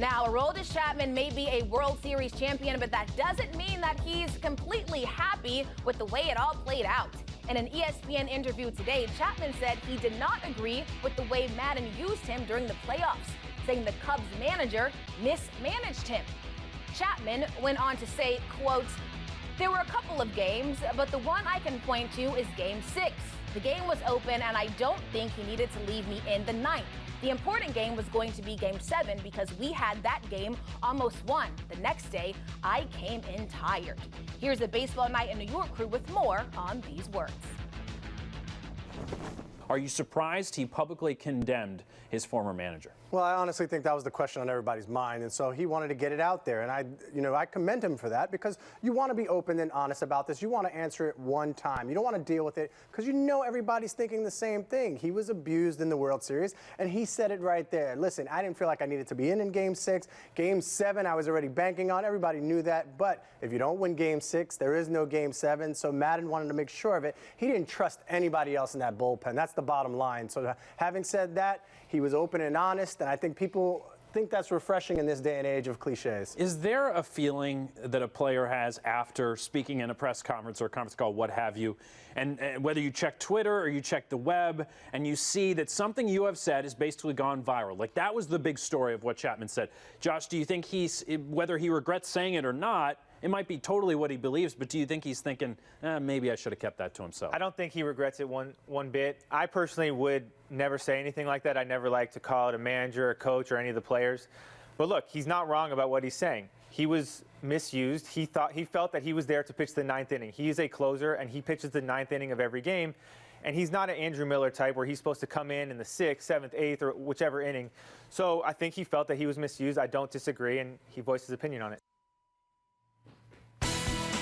Now, Aroldis Chapman may be a World Series champion, but that doesn't mean that he's completely happy with the way it all played out. In an ESPN interview today, Chapman said he did not agree with the way Maddon used him during the playoffs, saying the Cubs manager mismanaged him. Chapman went on to say, quote, "There were a couple of games, but the one I can point to is Game 6. The game was open, and I don't think he needed to leave me in the ninth. The important game was going to be Game 7 because we had that game almost won. The next day, I came in tired." Here's the Baseball Night in New York crew with more on these words. Are you surprised he publicly condemned his former manager? Well, I honestly think that was the question on everybody's mind, and so he wanted to get it out there, and I commend him for that, because you want to be open and honest about this. You want to answer it one time. You don't want to deal with it because you know everybody's thinking the same thing. He was abused in the World Series, and he said it right there. Listen, I didn't feel like I needed to be in Game 6. Game 7, I was already banking on. Everybody knew that, but if you don't win Game 6, there is no Game 7, so Maddon wanted to make sure of it. He didn't trust anybody else in that bullpen. That's the bottom line. So having said that, he was open and honest, and I think people think that's refreshing in this day and age of cliches. Is there a feeling that a player has after speaking in a press conference or a conference call, what have you, and whether you check Twitter or you check the web, and you see that something you have said has basically gone viral? Like, that was the big story of what Chapman said. Josh, do you think whether he regrets saying it or not, it might be totally what he believes, but do you think he's thinking, maybe I should have kept that to himself? I don't think he regrets it one bit. I personally would never say anything like that. I never like to call it a manager, a coach, or any of the players. But look, he's not wrong about what he's saying. He was misused. He felt that he was there to pitch the ninth inning. He is a closer, and he pitches the ninth inning of every game. And he's not an Andrew Miller type where he's supposed to come in the 6th, 7th, 8th, or whichever inning. So I think he felt that he was misused. I don't disagree, and he voiced his opinion on it.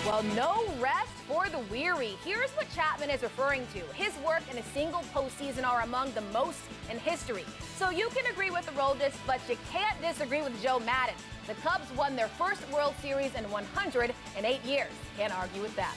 Well, no rest for the weary. Here's what Chapman is referring to. His work in a single postseason are among the most in history. So you can agree with Aroldis, but you can't disagree with Joe Maddon. The Cubs won their first World Series in 108 years. Can't argue with that.